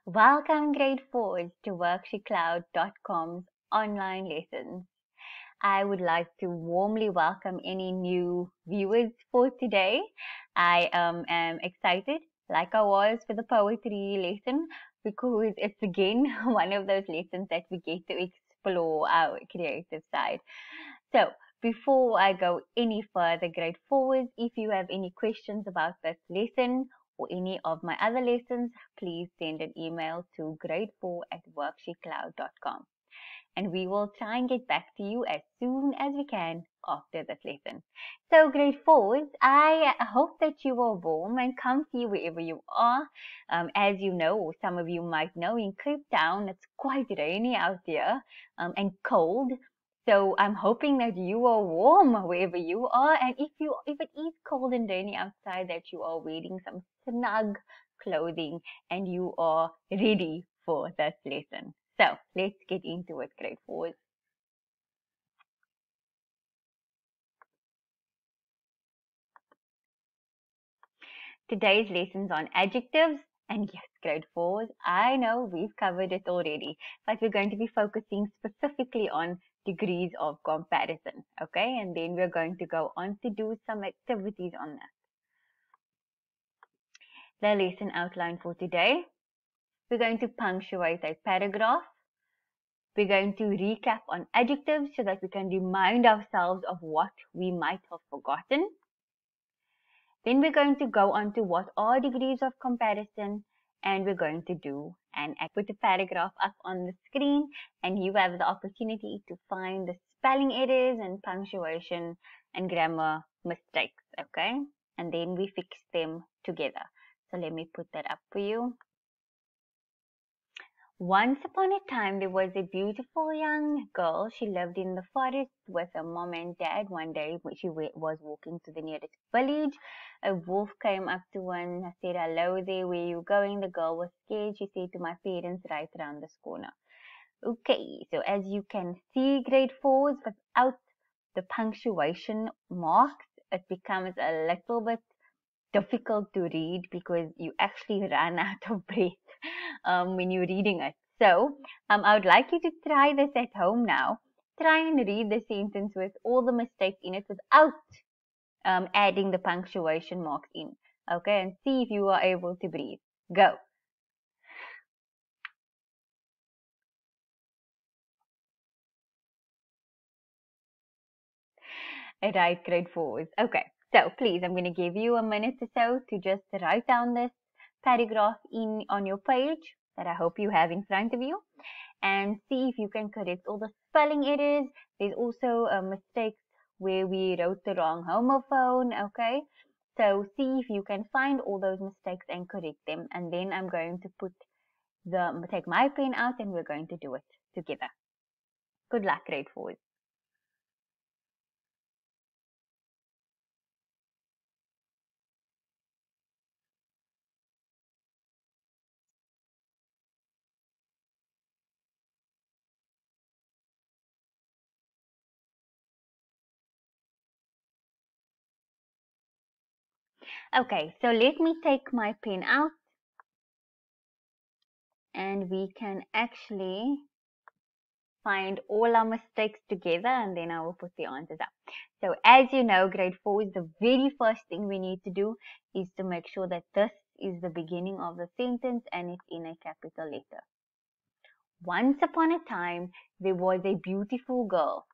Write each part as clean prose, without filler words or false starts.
Welcome grade 4s to WorksheetCloud.com's online lessons. I would like to warmly welcome any new viewers for today. I am excited, like I was for the poetry lesson, because it's again one of those lessons that we get to explore our creative side. So, before I go any further, grade 4s, if you have any questions about this lesson or any of my other lessons, please send an email to grade4@worksheetcloud.com and we will try and get back to you as soon as we can after this lesson. So grade 4s, I hope that you are warm and comfy wherever you are. As you know, or some of you might know, in Cape Town, it's quite rainy out here and cold. So I'm hoping that you are warm wherever you are, and if it is cold and rainy outside, that you are wearing some snug clothing and you are ready for this lesson. So let's get into it, grade 4s. Today's lesson's on adjectives, and yes, grade 4s, I know we've covered it already, but we're going to be focusing specifically on degrees of comparison, okay? And then we're going to go on to do some activities on that. The lesson outline for today: we're going to punctuate a paragraph. We're going to recap on adjectives so that we can remind ourselves of what we might have forgotten. Then we're going to go on to what are degrees of comparison, and we're going to do an act. Put the paragraph up on the screen, and you have the opportunity to find the spelling errors and punctuation and grammar mistakes, okay? And then we fix them together. So let me put that up for you. Once upon a time, there was a beautiful young girl. She lived in the forest with her mom and dad. One day, when she was walking to the nearest village, a wolf came up to her and said, "Hello there, where are you going?" The girl was scared. She said, "To my parents right around this corner." Okay, so as you can see, grade 4s, without the punctuation marks, it becomes a little bit difficult to read because you actually run out of breath when you're reading it. So I would like you to try this at home now. Try and read the sentence with all the mistakes in it without adding the punctuation marks in. Okay, and see if you are able to breathe. Go. Right, grade 4s. Okay, so please, I'm going to give you a minute or so to just write down this paragraph on your page that I hope you have in front of you, and see if you can correct all the spelling errors. There's also mistakes where we wrote the wrong homophone, okay? So see if you can find all those mistakes and correct them, and then I'm going to take my pen out and we're going to do it together. Good luck, grade 4s. Okay, so let me take my pen out and we can actually find all our mistakes together, and then I will put the answers up. So as you know, grade 4 is the very first thing we need to do is to make sure that this is the beginning of the sentence and it's in a capital letter. Once upon a time, there was a beautiful girl.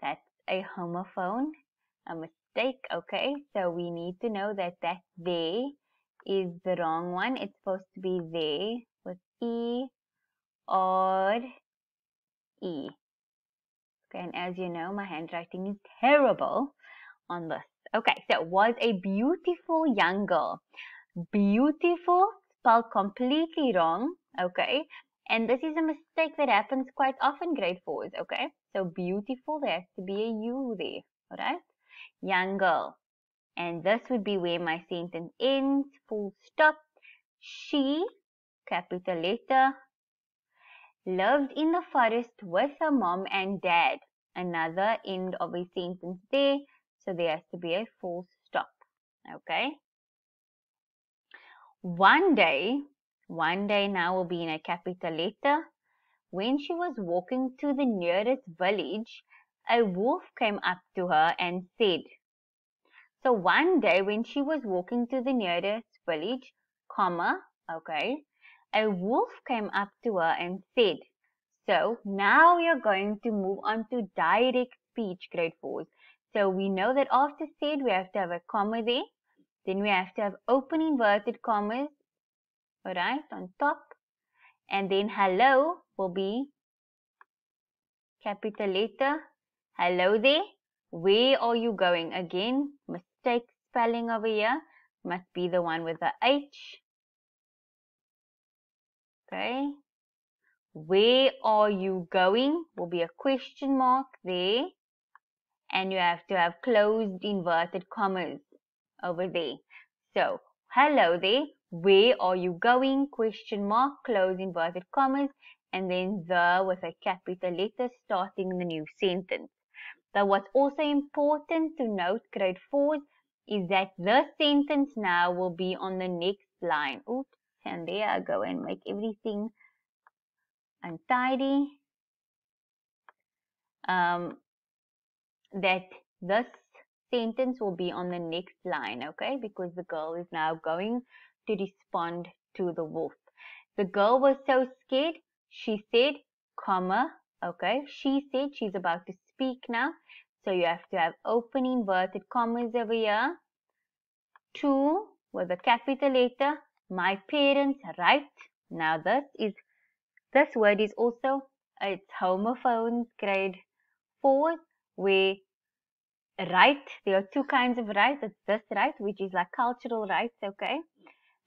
That's a homophone, a mistake, okay? So we need to know that that there is the wrong one. It's supposed to be there with E or E. Okay, and as you know, my handwriting is terrible on this. Okay, so it was a beautiful young girl. Beautiful spelled completely wrong, okay? And this is a mistake that happens quite often, grade 4s, okay? So beautiful, there has to be a U there, alright? Young girl. And this would be where my sentence ends, full stop. She, capital letter, lived in the forest with her mom and dad. Another end of a sentence there, so there has to be a full stop, okay? One day, One day now will be in a capital letter. When she was walking to the nearest village, a wolf came up to her and said, so one day when she was walking to the nearest village, okay, a wolf came up to her and said, so now we are going to move on to direct speech, grade 4s. So we know that after said, we have to have a comma there. Then we have to have open inverted commas, alright, on top. And then hello will be capital letter. Hello there. Where are you going? Again, mistake spelling over here. Must be the one with the H. Okay. Where are you going? Will be a question mark there. And you have to have closed inverted commas over there. So, hello there. Where are you going? Question mark, close inverted commas, and then the with a capital letter starting the new sentence. But what's also important to note, grade 4, is that the sentence now will be on the next line. Oops, and there I go and make everything untidy. That this sentence will be on the next line, okay? Because the girl is now going to respond to the wolf. The girl was so scared, she said, okay? She said she's about to speak now. So you have to have open inverted commas over here. To, with a capital letter, my parents, right? Now this word is also, it's homophones, grade 4, where right, there are two kinds of right. It's this right, which is like cultural rights, okay?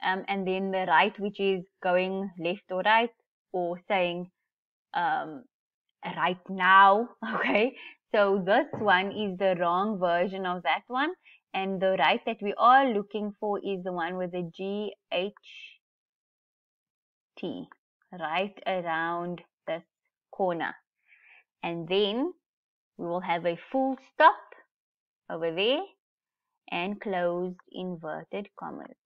And then the right, which is going left or right, or saying right now, okay? So this one is the wrong version of that one. And the right that we are looking for is the one with the GHT, right around this corner. And then we will have a full stop over there and closed inverted commas.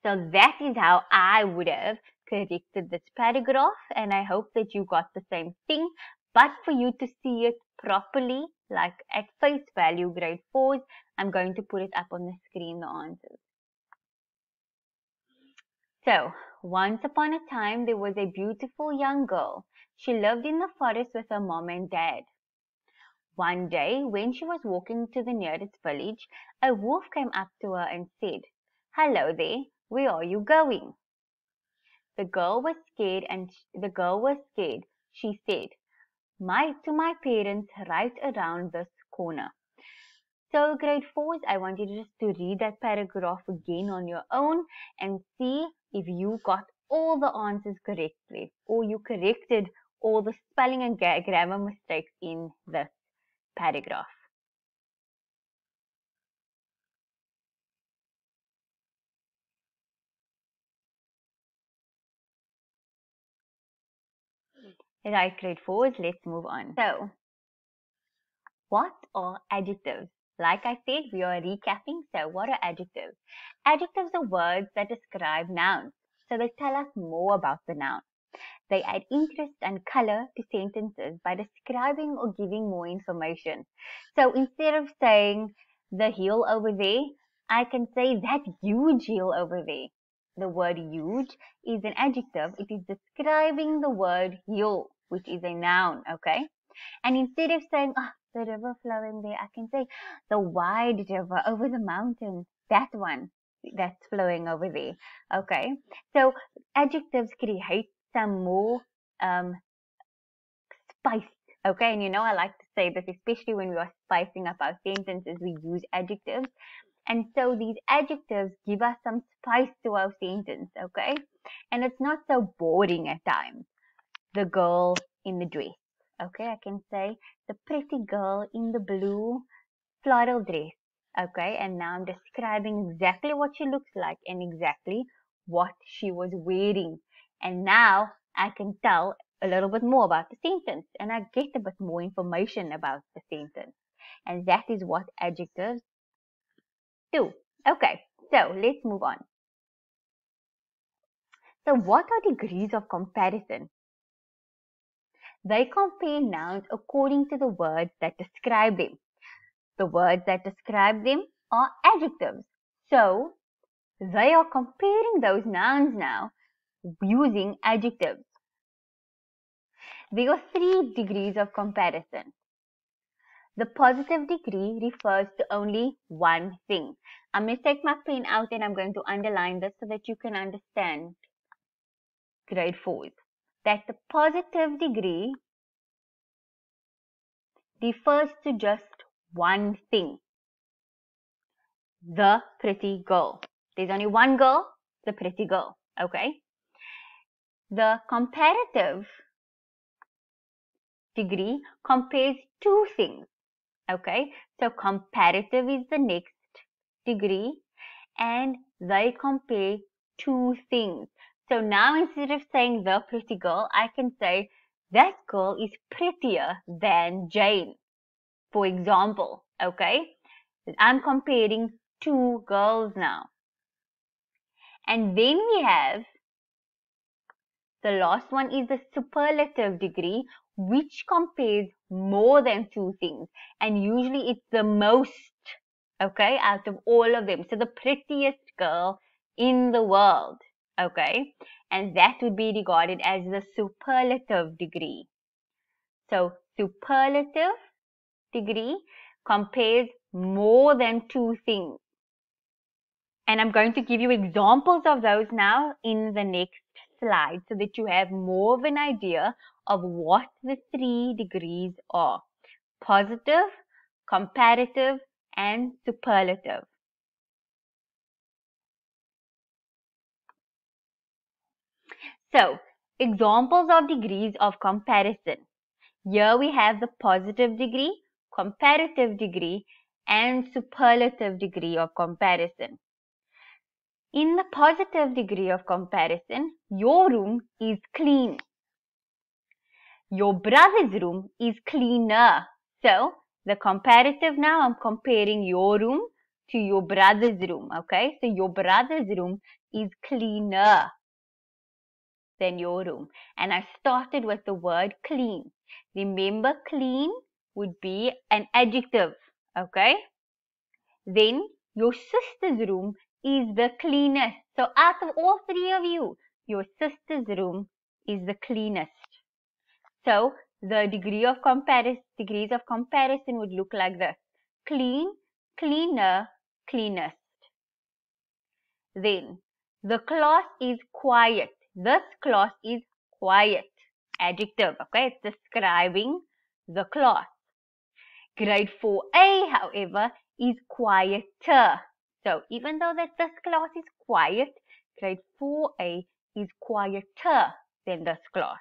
So that is how I would have corrected this paragraph, and I hope that you got the same thing. But for you to see it properly, like at face value, grade 4s, I'm going to put it up on the screen, the answers. So, once upon a time, there was a beautiful young girl. She lived in the forest with her mom and dad. One day, when she was walking to the nearest village, a wolf came up to her and said, hello there, where are you going? The girl was scared. She said, to my parents right around this corner. So grade 4s, I want you just to read that paragraph again on your own and see if you got all the answers correctly, or you corrected all the spelling and grammar mistakes in this paragraph. Right, grade 4s, let's move on. So, what are adjectives? Like I said, we are recapping. So, what are adjectives? Adjectives are words that describe nouns. So, they tell us more about the noun. They add interest and color to sentences by describing or giving more information. So, instead of saying the hill over there, I can say that huge hill over there. The word huge is an adjective. It is describing the word hill, which is a noun, okay? And instead of saying, the river flowing there, I can say the wide river over the mountains, that one that's flowing over there, okay? So adjectives create some more spice, okay? And I like to say that especially when we are spicing up our sentences, we use adjectives. And so these adjectives give us some spice to our sentence, okay? And it's not so boring at times. The girl in the dress, okay? I can say the pretty girl in the blue floral dress, okay? And now I'm describing exactly what she looks like and exactly what she was wearing. And now I can tell a little bit more about the sentence, and I get a bit more information about the sentence. And that is what adjectives do. Okay, so let's move on. So what are degrees of comparison? They compare nouns according to the words that describe them. The words that describe them are adjectives. So they are comparing those nouns now using adjectives. There are 3 degrees of comparison. The positive degree refers to only one thing. I'm going to take my pen out and I'm going to underline this so that you can understand grade 4. That the positive degree refers to just one thing. The pretty girl. There's only one girl, the pretty girl. Okay? The comparative degree compares two things. Okay? So comparative is the next degree and they compare two things. So now instead of saying the pretty girl, I can say that girl is prettier than Jane, for example. Okay? I'm comparing two girls now. And then we have the last one is the superlative degree, which compares more than two things. And usually it's the most, okay, out of all of them. So the prettiest girl in the world, okay? And that would be regarded as the superlative degree. So superlative degree compares more than two things. And I'm going to give you examples of those now in the next slide so that you have more of an idea of what the 3 degrees are. Positive, comparative, and superlative. So, examples of degrees of comparison. Here we have the positive degree, comparative degree, and superlative degree of comparison. In the positive degree of comparison, your room is clean. Your brother's room is cleaner. So, the comparative now, I'm comparing your room to your brother's room. Okay, so your brother's room is cleaner than your room. And I started with the word clean. Remember, clean would be an adjective. Okay, then your sister's room is the cleanest. So out of all 3 of you, your sister's room is the cleanest. So the degrees of comparison would look like this. Clean, cleaner, cleanest. Then the class is quiet. This class is quiet. Adjective, okay? It's describing the class. Grade 4A, however, is quieter. So even though that this class is quiet, grade 4A is quieter than this class.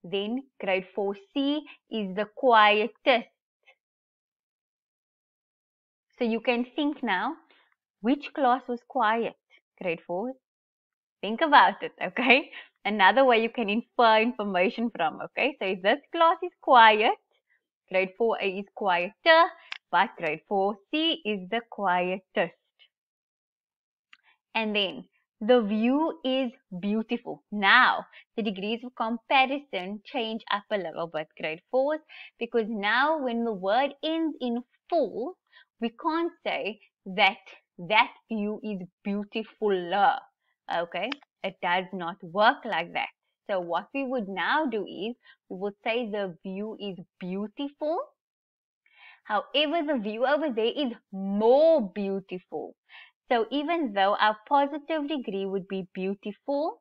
Then grade 4C is the quietest. So you can think now, which class was quiet? Grade 4? Think about it, okay? Another way you can infer information from, okay? So if this class is quiet, grade 4A is quieter, but grade 4C is the quietest. And then the view is beautiful. Now, the degrees of comparison change up a little bit, grade 4s, because now when the word ends in full, we can't say that that view is beautifuler. Okay, it does not work like that. So what we would now do is, we would say the view is beautiful. However, the view over there is more beautiful. So even though our positive degree would be beautiful,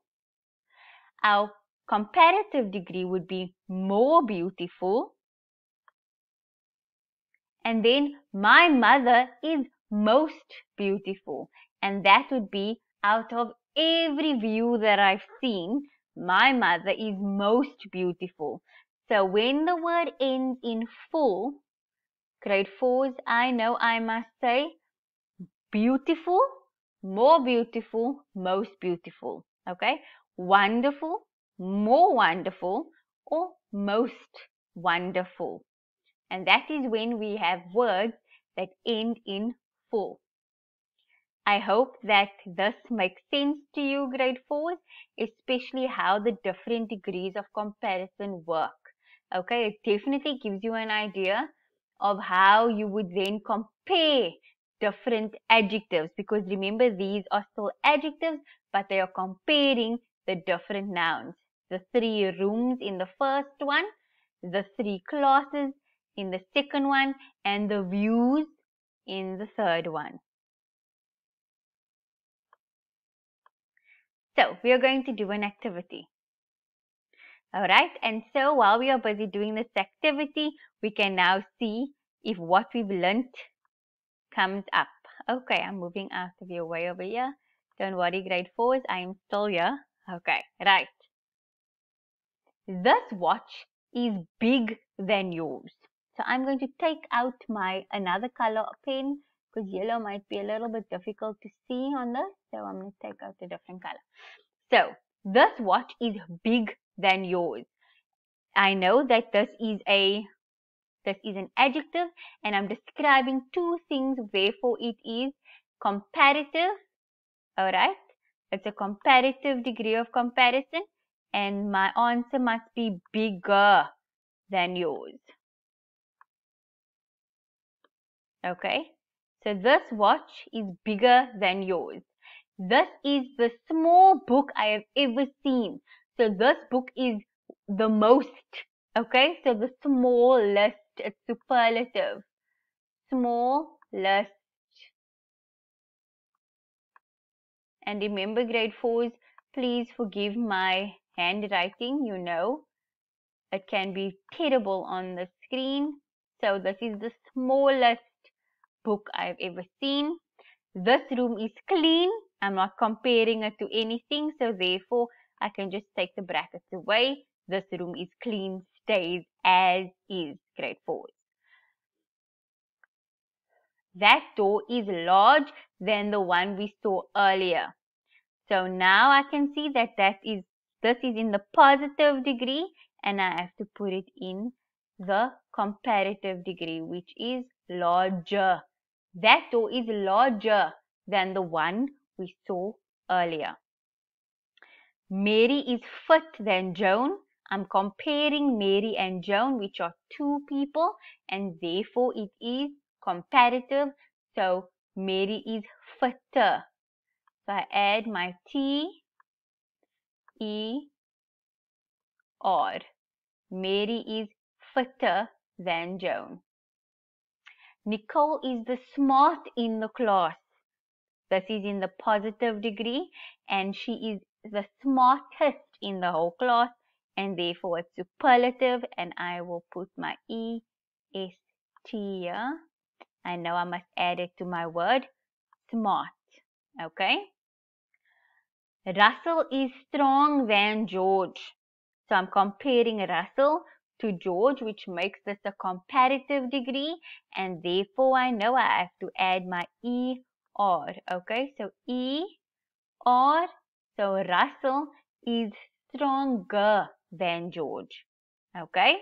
our comparative degree would be more beautiful. And then my mother is most beautiful. And that would be out of every view that I've seen, my mother is most beautiful. So when the word ends in full, grade 4s, I know I must say beautiful, more beautiful, most beautiful. Okay? Wonderful, more wonderful, or most wonderful. And that is when we have words that end in full. I hope that this makes sense to you, grade 4s, especially how the different degrees of comparison work. Okay, it definitely gives you an idea of how you would then compare different adjectives, because remember, these are still adjectives, but they are comparing the different nouns. The 3 rooms in the first one, the 3 classes in the second one, and the views in the third one. So we are going to do an activity. Alright, and so while we are busy doing this activity, we can now see if what we've learnt comes up. Okay, I'm moving out of your way over here. Don't worry, grade 4s, I am still here. Okay, right. This watch is big than yours. So I'm going to take out my another color pen, because yellow might be a little bit difficult to see on this. So I'm going to take out a different color. So this watch is big than yours. I know that this is an adjective, and I'm describing two things, therefore it is comparative. Alright, it's a comparative degree of comparison, and my answer must be bigger than yours. Okay, so this watch is bigger than yours. This is the small book I have ever seen. So this book is the most. Okay, so the smallest, it's superlative. Smallest. And remember, grade 4s, please forgive my handwriting. You know, it can be terrible on the screen. So this is the smallest book I've ever seen. This room is clean. I'm not comparing it to anything, so therefore I can just take the brackets away. This room is clean, stays as is, grade 4s. That door is large than the one we saw earlier. So now I can see that this is in the positive degree, and I have to put it in the comparative degree, which is larger. That door is larger than the one we saw earlier. Mary is fit than Joan. I'm comparing Mary and Joan, which are two people, and therefore it is comparative. So Mary is fitter. So I add my T, E, R. Mary is fitter than Joan. Nicole is the smart in the class. This is in the positive degree, and she is the smartest in the whole class, and therefore it's superlative, and I will put my E-S-T here. I know I must add it to my word, smart. Okay? Russell is strong than George. So I'm comparing Russell to George, which makes this a comparative degree, and therefore I know I have to add my E-R. Okay, so E-R. So Russell is stronger than George. Okay,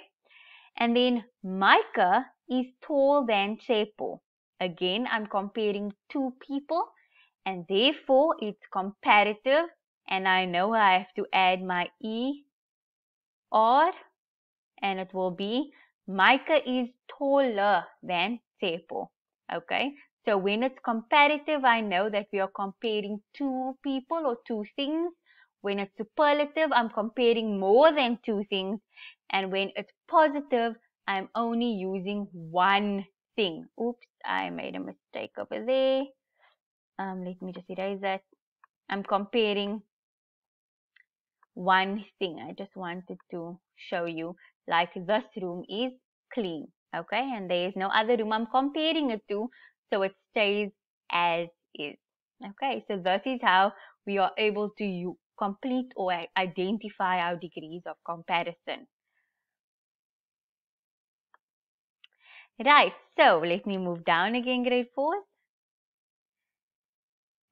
and then Micah is tall than Tsepo. Again, I'm comparing two people, and therefore it's comparative, and I know I have to add my E-R, and it will be Micah is taller than Tsepo. Okay, so when it's comparative, I know that we are comparing two people or two things. When it's superlative, I'm comparing more than two things. And when it's positive, I'm only using one thing. Oops, I made a mistake over there. Let me just erase that. I'm comparing one thing. I just wanted to show you, like this room is clean, okay, and there is no other room I'm comparing it to, so it stays as is. Okay, so this is how we are able to complete or identify our degrees of comparison. Right, so let me move down again, grade 4s.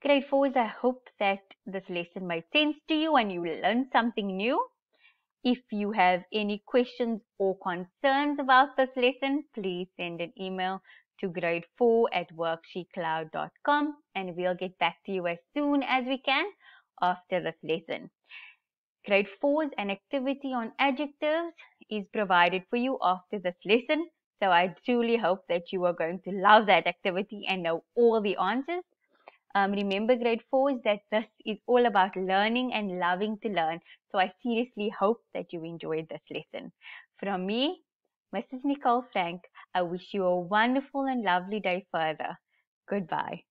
Grade 4s, I hope that this lesson made sense to you and you learned something new. If you have any questions or concerns about this lesson, please send an email to grade4@worksheetcloud.com, and we'll get back to you as soon as we can after this lesson. Grade 4's an activity on adjectives is provided for you after this lesson. So I truly hope that you are going to love that activity and know all the answers. Remember, grade 4 that this is all about learning and loving to learn. So I seriously hope that you enjoyed this lesson. From me, Mrs. Nicole Frank, I wish you a wonderful and lovely day further. Goodbye.